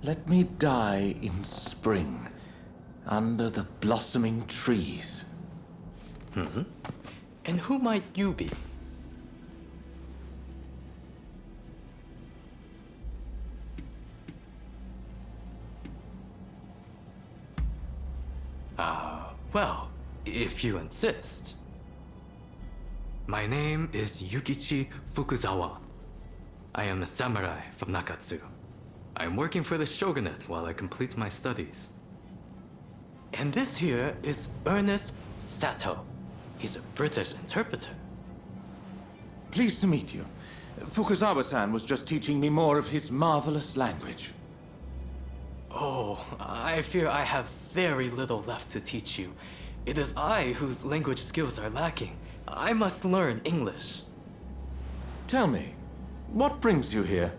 Let me die in spring, under the blossoming trees. And who might you be? Well, if you insist. My name is Yukichi Fukuzawa. I am a samurai from Nakatsu. I am working for the shogunate while I complete my studies. And this here is Ernest Sato. He's a British interpreter. Pleased to meet you. Fukuzawa-san was just teaching me more of his marvelous language. Oh, I fear I have very little left to teach you. It is I whose language skills are lacking. I must learn English. Tell me, what brings you here?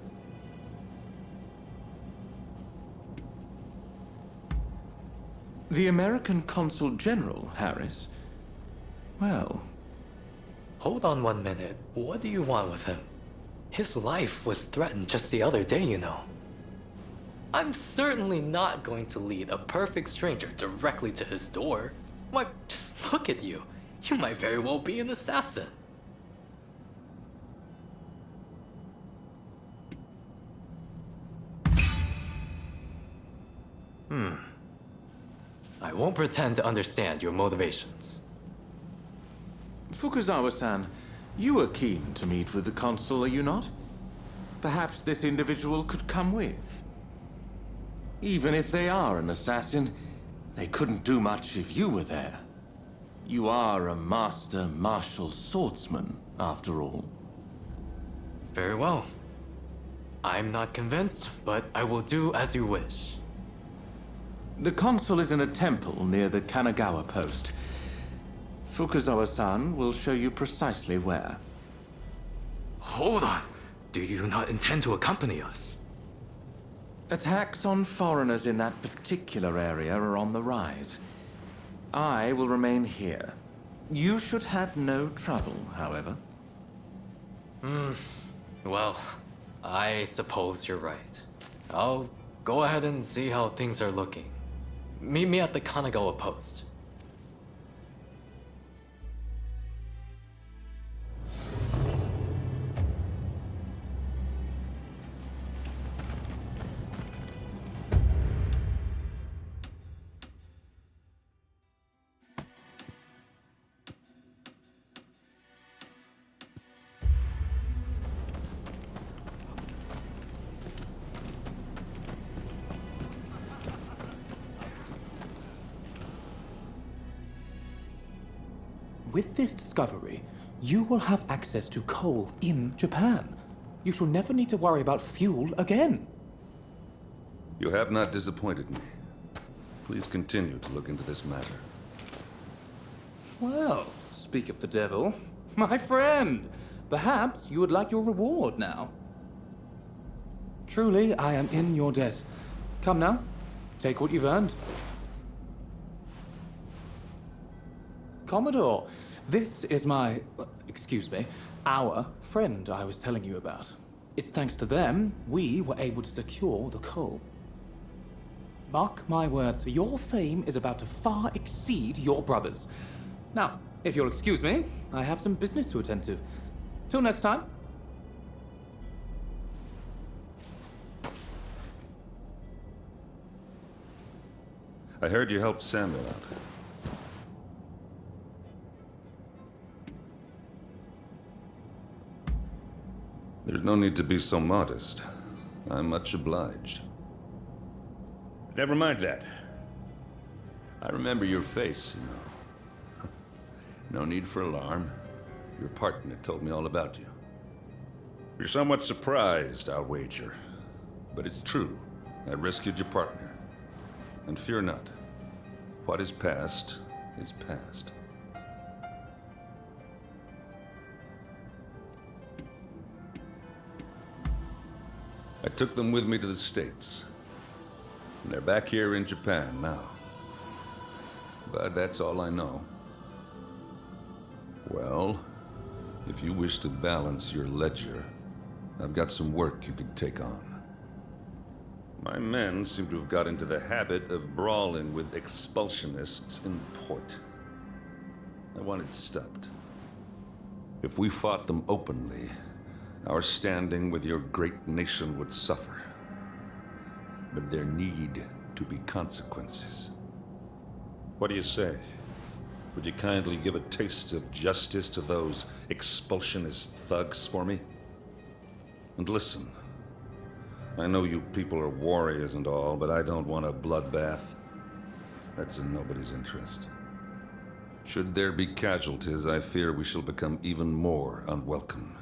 The American Consul General, Harris? Well... Hold on 1 minute. What do you want with him? His life was threatened just the other day, you know. I'm certainly not going to lead a perfect stranger directly to his door. Why, just look at you. You might very well be an assassin. I won't pretend to understand your motivations. Fukuzawa-san, you are keen to meet with the consul, are you not? Perhaps this individual could come with. Even if they are an assassin, they couldn't do much if you were there. You are a master martial swordsman, after all. Very well. I'm not convinced, but I will do as you wish. The consul is in a temple near the Kanagawa post. Fukuzawa-san will show you precisely where. Hold on. Do you not intend to accompany us? Attacks on foreigners in that particular area are on the rise. I will remain here. You should have no trouble, however. Well, I suppose you're right. I'll go ahead and see how things are looking. Meet me at the Kanagawa post. With this discovery, you will have access to coal in Japan. You shall never need to worry about fuel again. You have not disappointed me. Please continue to look into this matter. Well, speak of the devil. My friend, perhaps you would like your reward now. Truly, I am in your debt. Come now, take what you've earned. Commodore, this is our friend I was telling you about. It's thanks to them we were able to secure the coal. Mark my words, your fame is about to far exceed your brother's. Now, if you'll excuse me, I have some business to attend to. Till next time. I heard you helped Samuel out. There's no need to be so modest. I'm much obliged. Never mind that. I remember your face, you know. No need for alarm. Your partner told me all about you. You're somewhat surprised, I'll wager. But it's true. I rescued your partner. And fear not. What is past is past. I took them with me to the States. And they're back here in Japan now. But that's all I know. Well, if you wish to balance your ledger, I've got some work you could take on. My men seem to have got into the habit of brawling with expulsionists in port. I want it stopped. If we fought them openly, our standing with your great nation would suffer. But there need to be consequences. What do you say? Would you kindly give a taste of justice to those expulsionist thugs for me? And listen, I know you people are warriors and all, but I don't want a bloodbath. That's in nobody's interest. Should there be casualties, I fear we shall become even more unwelcome.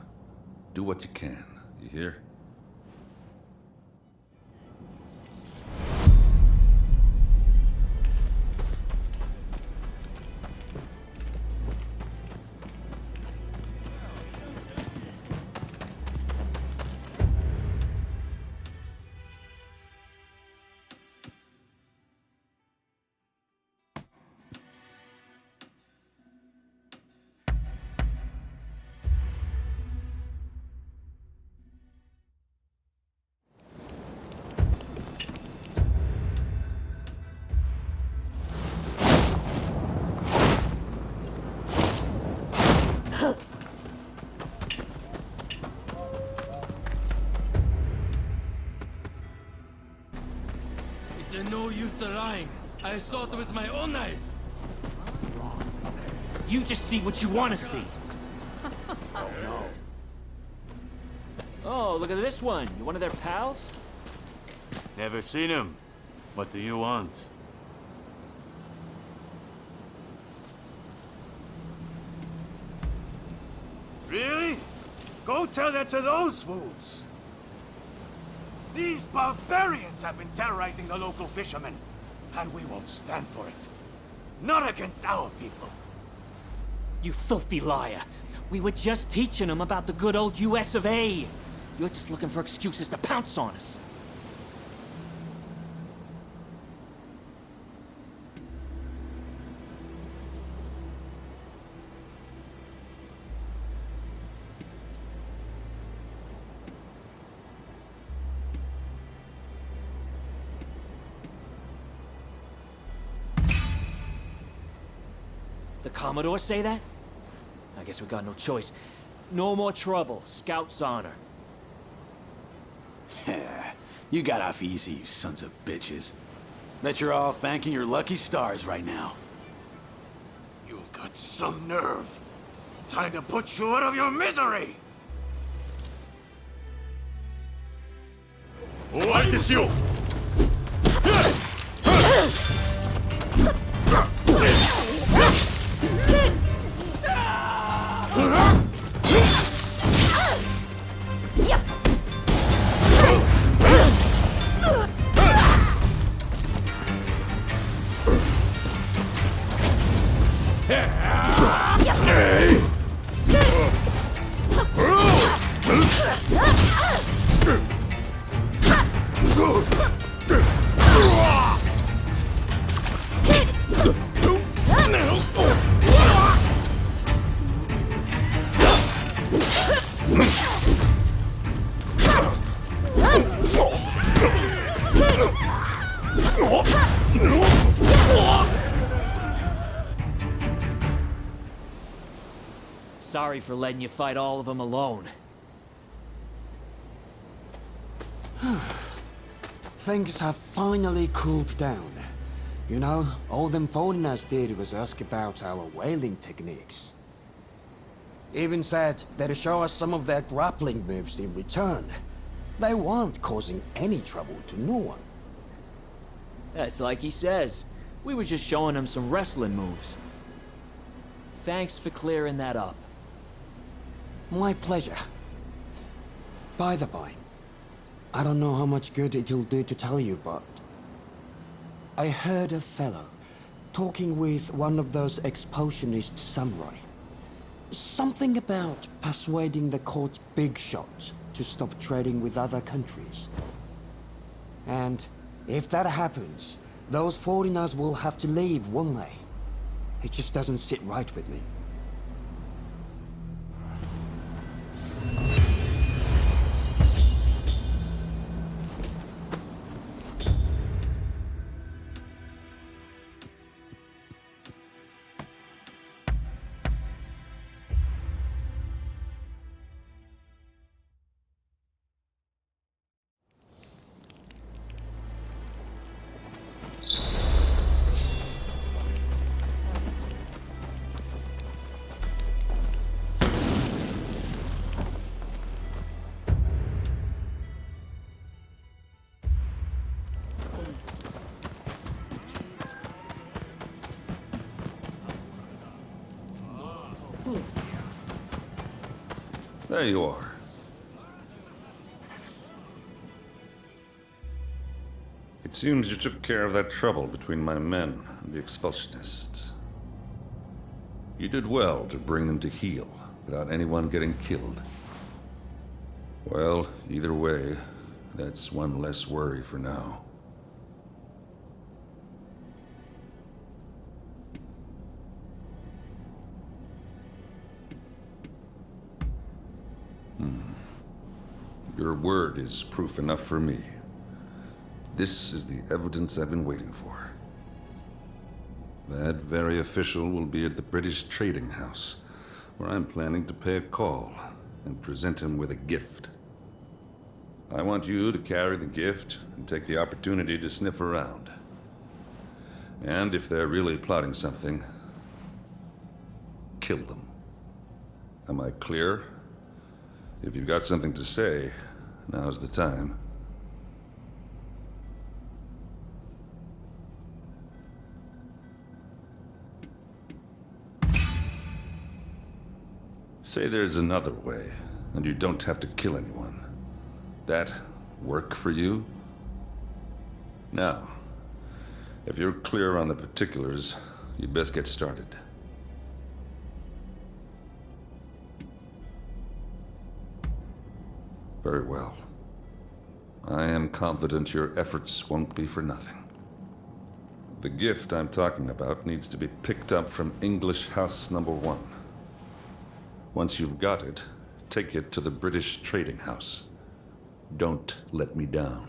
Do what you can, you hear? It's no use lying. I saw it with my own eyes. You just see what you want to see. Oh, look at this one. You one of their pals? Never seen him. What do you want? Really? Go tell that to those fools! These barbarians have been terrorizing the local fishermen, and we won't stand for it. Not against our people. You filthy liar. We were just teaching them about the good old US of A. You're just looking for excuses to pounce on us. The Commodore say that? I guess we got no choice. No more trouble. Scout's honor. You got off easy, you sons of bitches. Bet you're all thanking your lucky stars right now. You've got some nerve. Time to put you out of your misery! What is you? Sorry for letting you fight all of them alone. Things have finally cooled down. You know, all them foreigners did was ask about our whaling techniques. Even said they'd show us some of their grappling moves in return. They weren't causing any trouble to no one. That's like he says. We were just showing him some wrestling moves. Thanks for clearing that up. My pleasure. By the by, I don't know how much good it'll do to tell you, but I heard a fellow talking with one of those expulsionist samurai. Something about persuading the court's big shots to stop trading with other countries. And if that happens, those foreigners will have to leave, won't they? It just doesn't sit right with me. There you are. It seems you took care of that trouble between my men and the expulsionists. You did well to bring them to heel without anyone getting killed. Well, either way, that's one less worry for now. Your word is proof enough for me. This is the evidence I've been waiting for. That very official will be at the British Trading House, where I'm planning to pay a call and present him with a gift. I want you to carry the gift and take the opportunity to sniff around. And if they're really plotting something, kill them. Am I clear? If you've got something to say, now's the time. Say there's another way, and you don't have to kill anyone. That work for you? Now, if you're clear on the particulars, you'd best get started. Very well. I am confident your efforts won't be for nothing. The gift I'm talking about needs to be picked up from English House Number 1. Once you've got it, take it to the British Trading House. Don't let me down.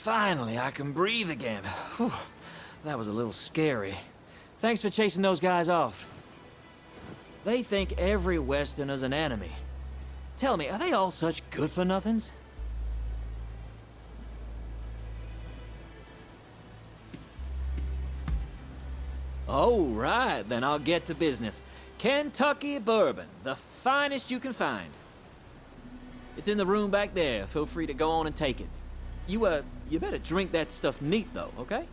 Finally, I can breathe again. Whew. That was a little scary. Thanks for chasing those guys off. They think every Westerner's an enemy. Tell me, are they all such good-for-nothings? Oh, right, then I'll get to business. Kentucky bourbon, the finest you can find. It's in the room back there. Feel free to go on and take it. You better drink that stuff neat, though, okay?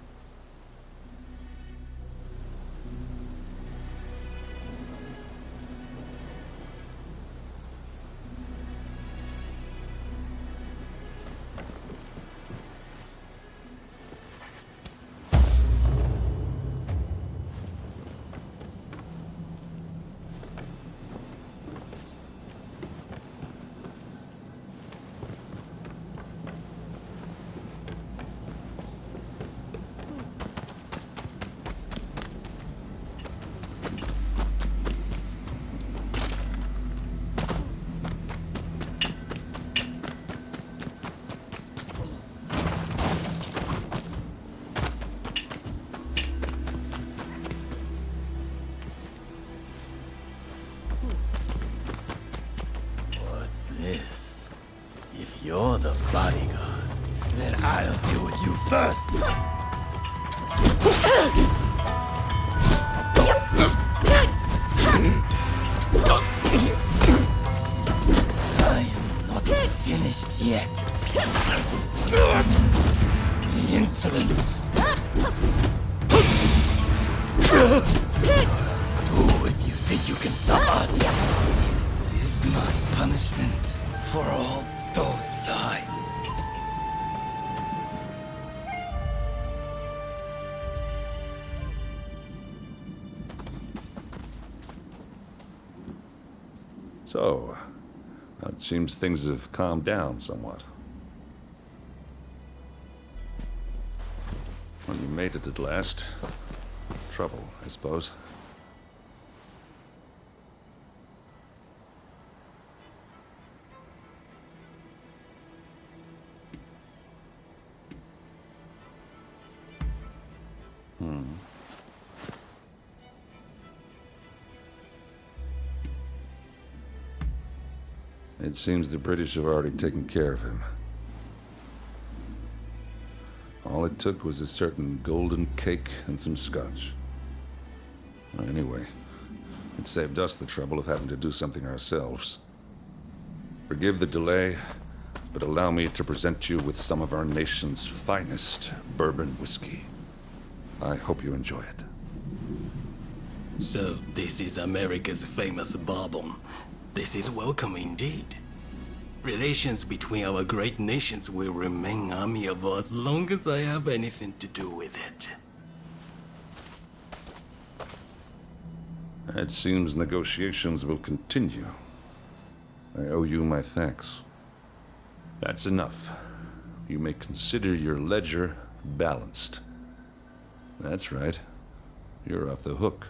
This. If you're the bodyguard, then I'll deal with you first. I am not finished yet. The insolence. Fool, if you think you can stop us. Is this my punishment for all those lives? So, it seems things have calmed down somewhat. Well, you made it at last. Trouble, I suppose. It seems the British have already taken care of him. All it took was a certain golden cake and some scotch. Anyway, it saved us the trouble of having to do something ourselves. Forgive the delay, but allow me to present you with some of our nation's finest bourbon whiskey. I hope you enjoy it. So, this is America's famous bourbon. This is welcome indeed. Relations between our great nations will remain amiable as long as I have anything to do with it. It seems negotiations will continue. I owe you my thanks. That's enough. You may consider your ledger balanced. That's right. You're off the hook.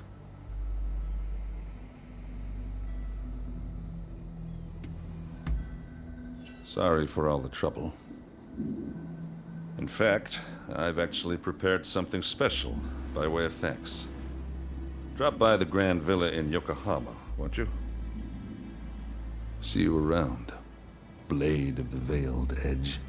Sorry for all the trouble. In fact, I've actually prepared something special by way of thanks. Drop by the Grand Villa in Yokohama, won't you? See you around, Blade of the Veiled Edge.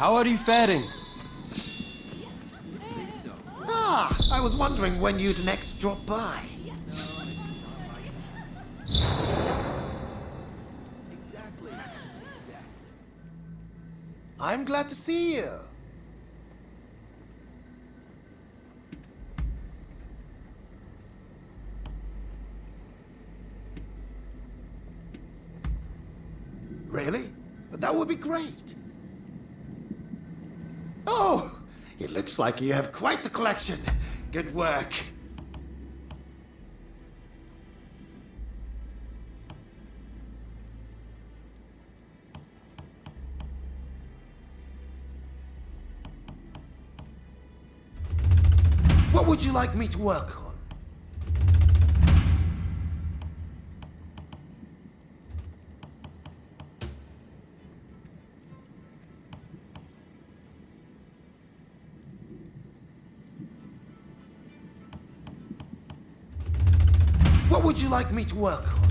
How are you faring? Ah, I was wondering when you'd next drop by. I'm glad to see you. Really? That would be great. Oh, it looks like you have quite the collection. Good work. What would you like me to work on? What would you like me to work on?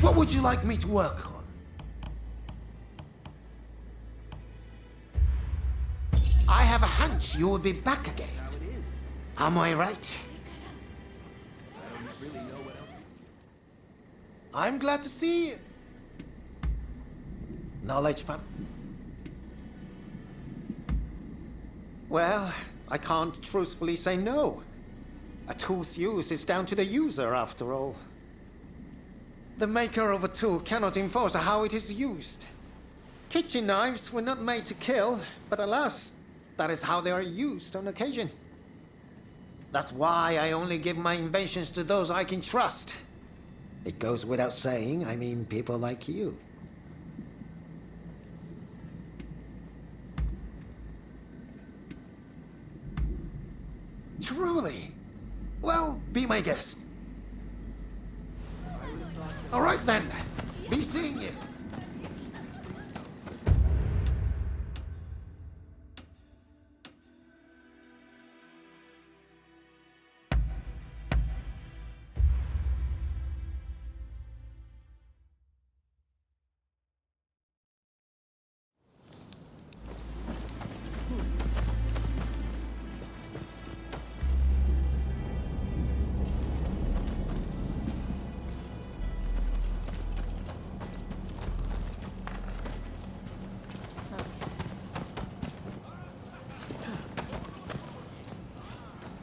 What would you like me to work on? I have a hunch you will be back again. Am I right? I'm glad to see you. Knowledge pump. Well, I can't truthfully say no. A tool's use is down to the user, after all. The maker of a tool cannot enforce how it is used. Kitchen knives were not made to kill, but alas, that is how they are used on occasion. That's why I only give my inventions to those I can trust. It goes without saying, I mean people like you. Truly? Well, be my guest. All right then. Be seeing you.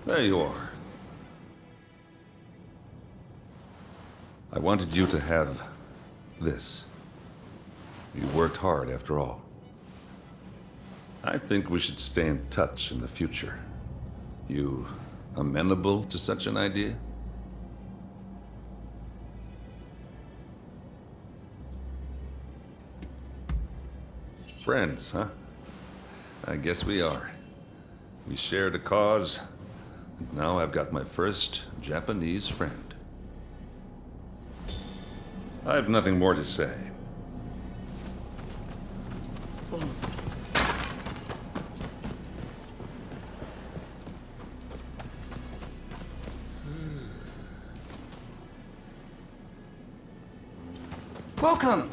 There you are. I wanted you to have this. You worked hard, after all. I think we should stay in touch in the future. You amenable to such an idea? Friends, huh? I guess we are. We shared a cause, and now I've got my first Japanese friend. I have nothing more to say. Welcome!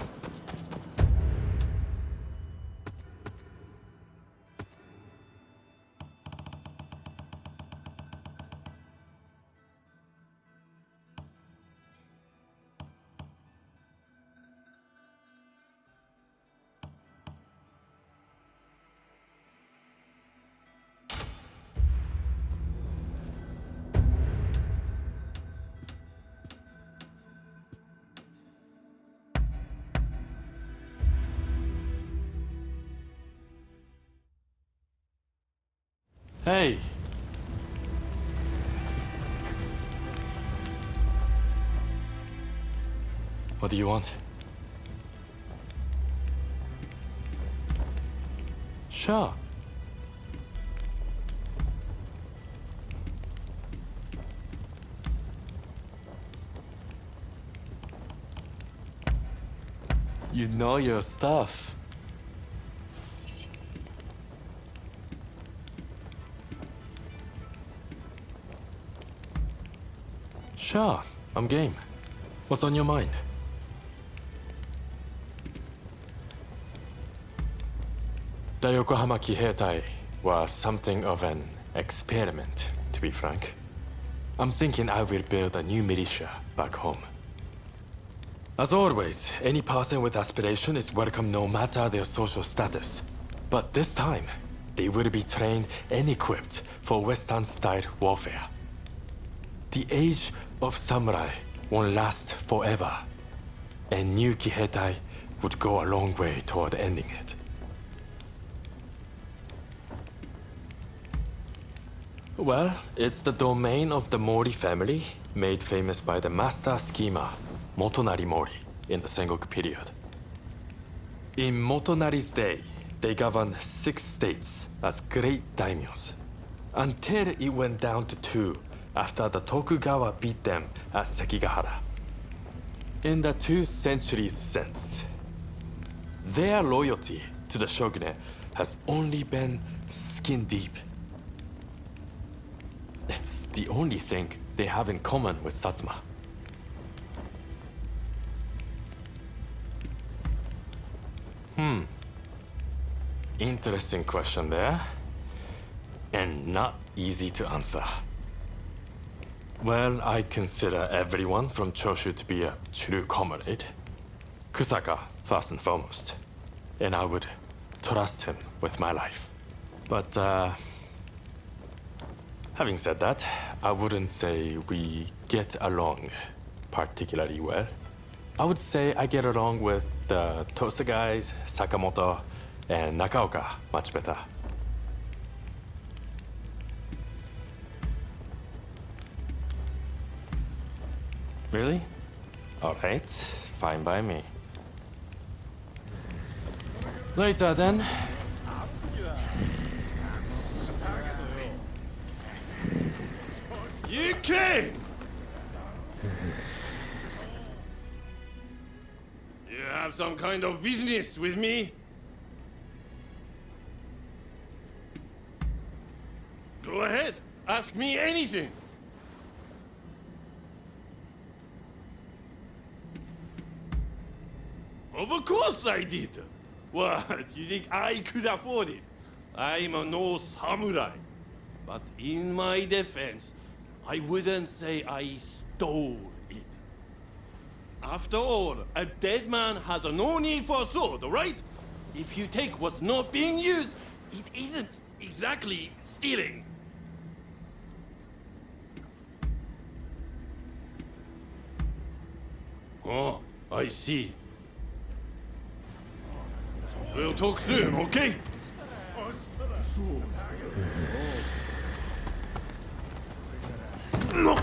Hey. What do you want? Sure. You know your stuff. Sure, I'm game. What's on your mind? The Yokohama Kiheitai was something of an experiment, to be frank. I'm thinking I will build a new militia back home. As always, any person with aspiration is welcome no matter their social status. But this time, they will be trained and equipped for Western-style warfare. The age of samurai won't last forever, and new Kiheitai would go a long way toward ending it. Well, it's the domain of the Mori family, made famous by the master schemer, Motonari Mori, in the Sengoku period. In Motonari's day, they governed 6 states as great daimyos, until it went down to 2 after the Tokugawa beat them at Sekigahara. In the 2 centuries since, their loyalty to the shogunate has only been skin deep. It's the only thing they have in common with Satsuma. Interesting question there, and not easy to answer. Well, I consider everyone from Choshu to be a true comrade. Kusaka, first and foremost. And I would trust him with my life. But, having said that, I wouldn't say we get along particularly well. I would say I get along with the Tosa guys, Sakamoto, and Nakaoka much better. Really? Alright, fine by me. Later then. Yuki! You have some kind of business with me? Go ahead, ask me anything. Of course I did. What, you think I could afford it? I'm no samurai. But in my defense, I wouldn't say I stole it. After all, a dead man has no need for a sword, right? If you take what's not being used, it isn't exactly stealing. Oh, I see. We'll talk soon, okay? No!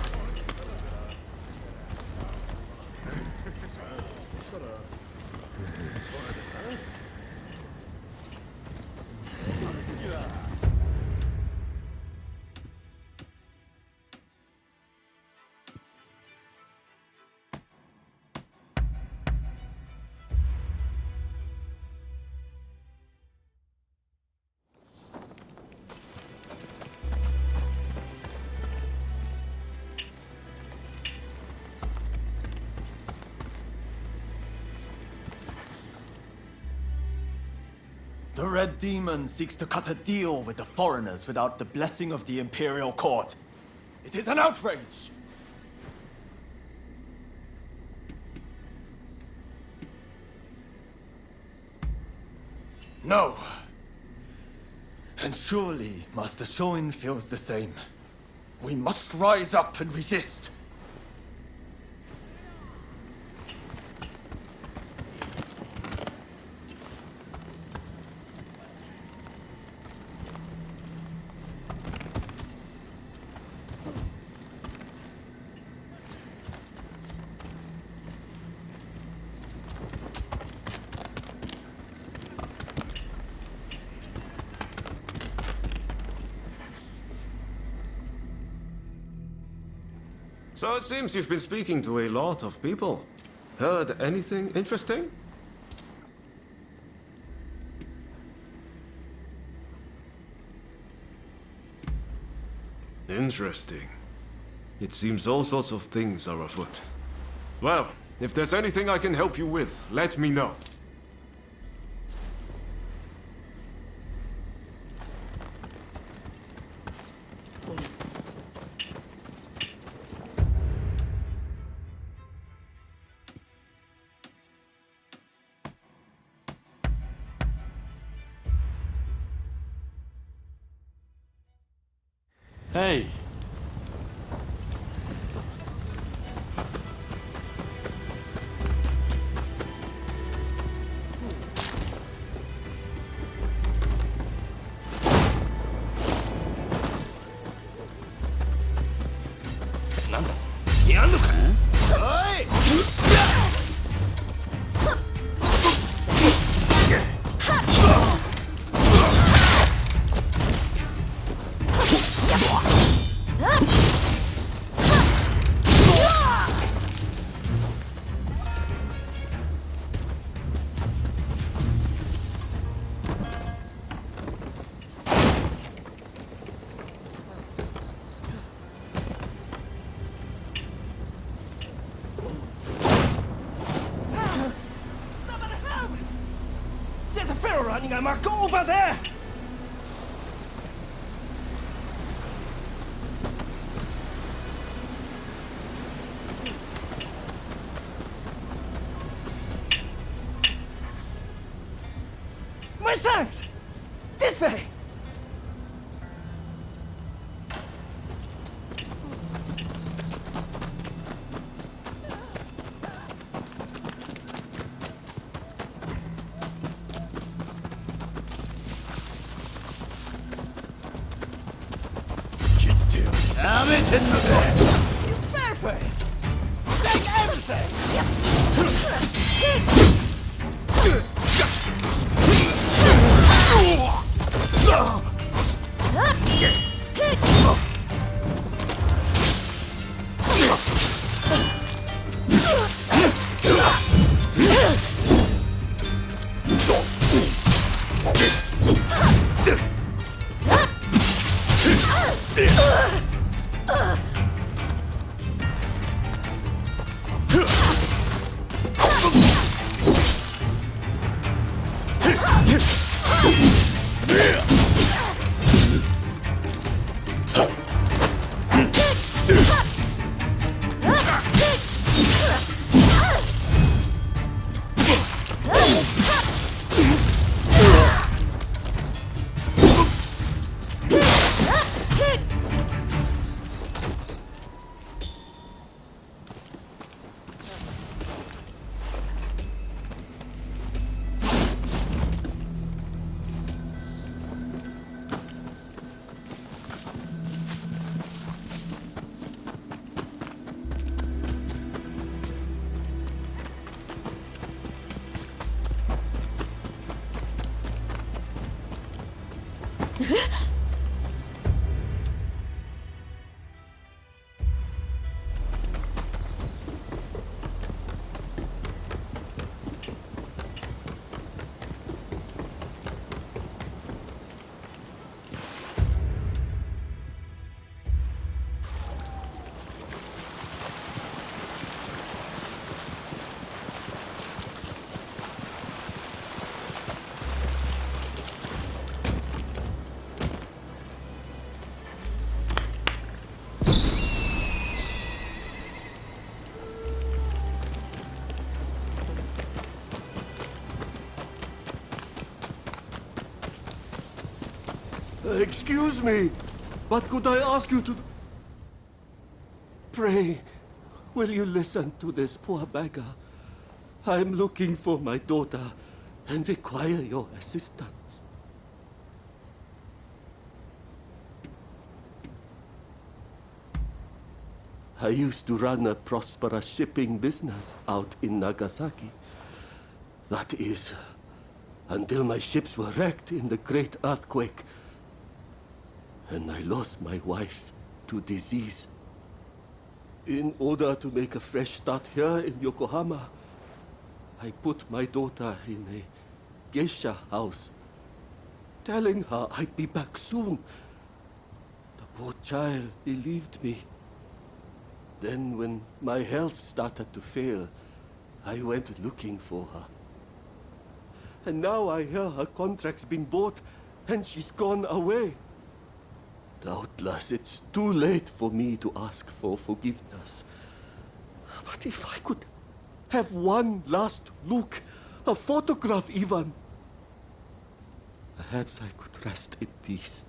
The Red Demon seeks to cut a deal with the foreigners without the blessing of the Imperial Court. It is an outrage! No. And surely Master Shoin feels the same. We must rise up and resist. So it seems you've been speaking to a lot of people. Heard anything interesting? Interesting. It seems all sorts of things are afoot. Well, if there's anything I can help you with, let me know. Hey. There's a barrel running amok. Go over there! My sons! This way! Perfect! Take everything! Excuse me, but could I ask you to... Pray, will you listen to this poor beggar? I'm looking for my daughter and require your assistance. I used to run a prosperous shipping business out in Nagasaki. That is, until my ships were wrecked in the great earthquake, and I lost my wife to disease. In order to make a fresh start here in Yokohama, I put my daughter in a geisha house, telling her I'd be back soon. The poor child believed me. Then when my health started to fail, I went looking for her. And now I hear her contract's been bought and she's gone away. Doubtless it's too late for me to ask for forgiveness. But if I could have one last look, a photograph even, perhaps I could rest in peace.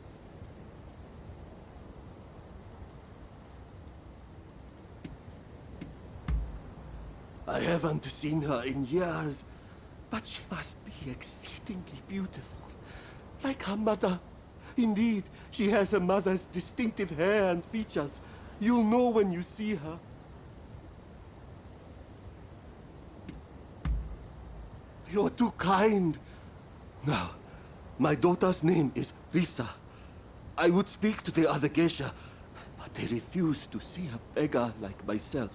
I haven't seen her in years, but she must be exceedingly beautiful. Like her mother. Indeed, she has her mother's distinctive hair and features. You'll know when you see her. You're too kind. Now, my daughter's name is Risa. I would speak to the other geisha, but they refuse to see a beggar like myself.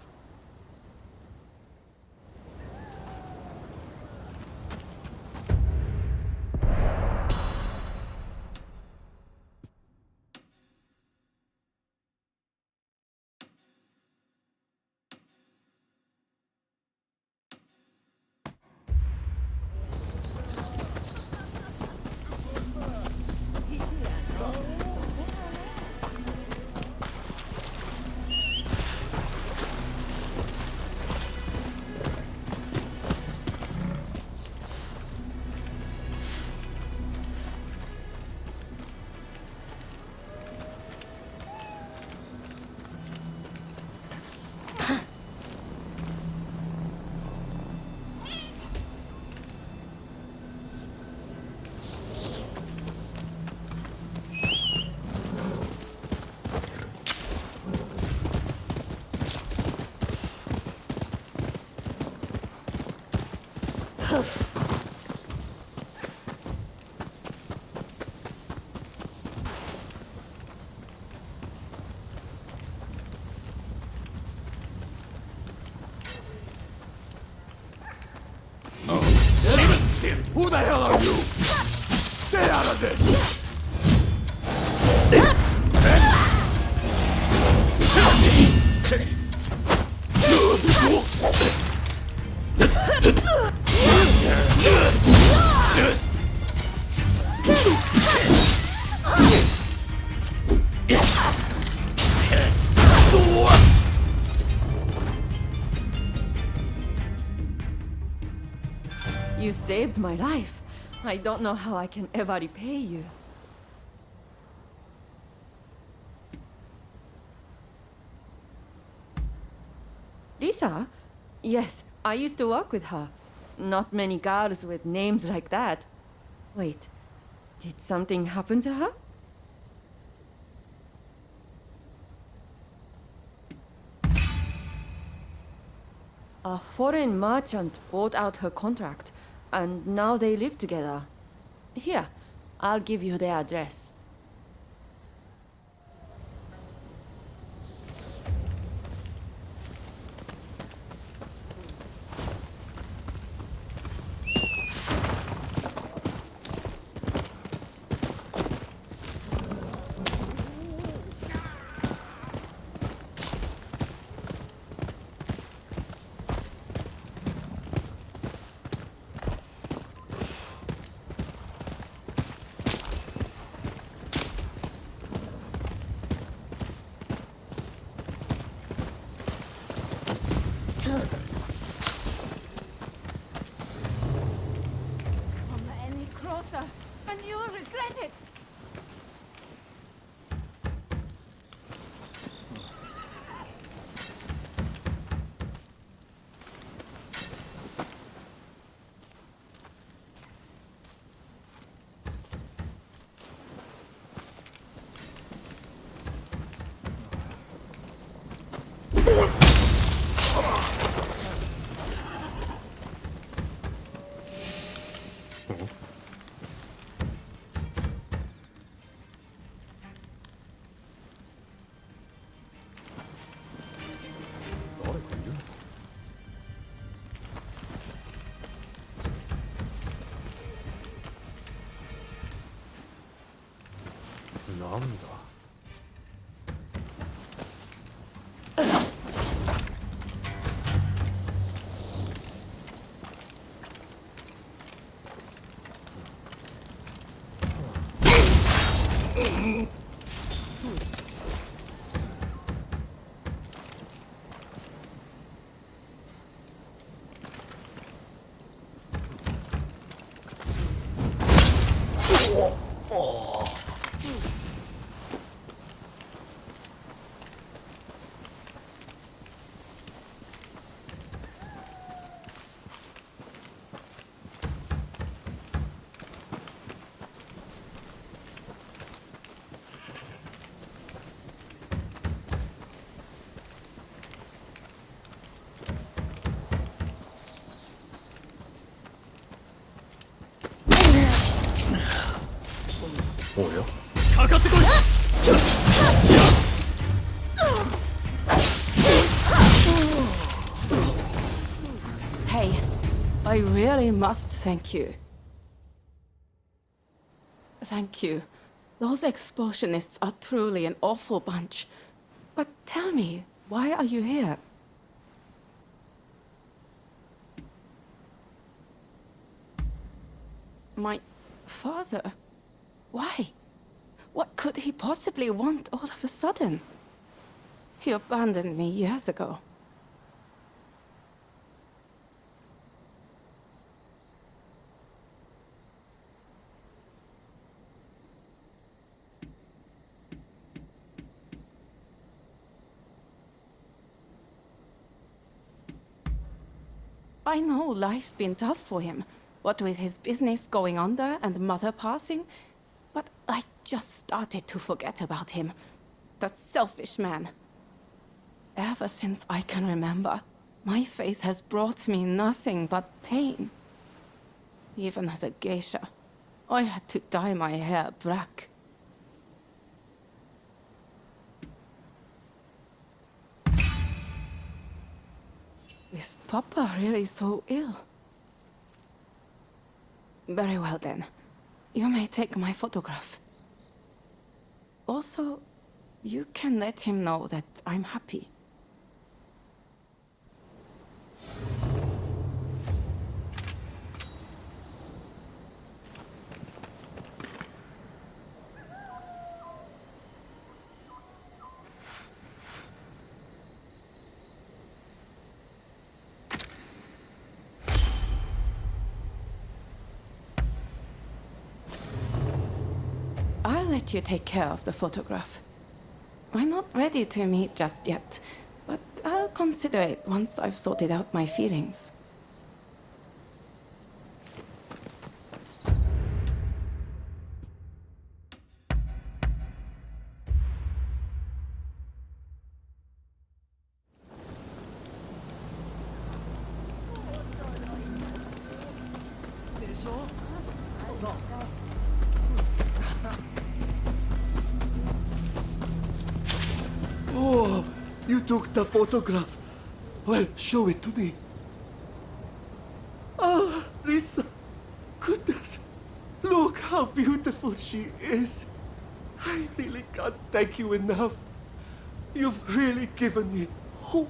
Who the hell are you? Stay out of this! You saved my life. I don't know how I can ever repay you. Lisa? Yes, I used to work with her. Not many girls with names like that. Wait, did something happen to her? A foreign merchant bought out her contract, and now they live together. Here, I'll give you their address. Come any closer, and you will regret it. 보여? Hey, I really must thank you. Thank you. Those expulsionists are truly an awful bunch. But tell me, why are you here? My father? Why? What could he possibly want all of a sudden? He abandoned me years ago. I know life's been tough for him, what with his business going under and mother passing, but I just started to forget about him. That selfish man. Ever since I can remember, my face has brought me nothing but pain. Even as a geisha, I had to dye my hair black. Is Papa really so ill? Very well then. You may take my photograph. Also, you can let him know that I'm happy. I'll let you take care of the photograph. I'm not ready to meet just yet, but I'll consider it once I've sorted out my feelings. Oh, you took the photograph. Well, show it to me. Ah, Risa. Goodness. Look how beautiful she is. I really can't thank you enough. You've really given me hope.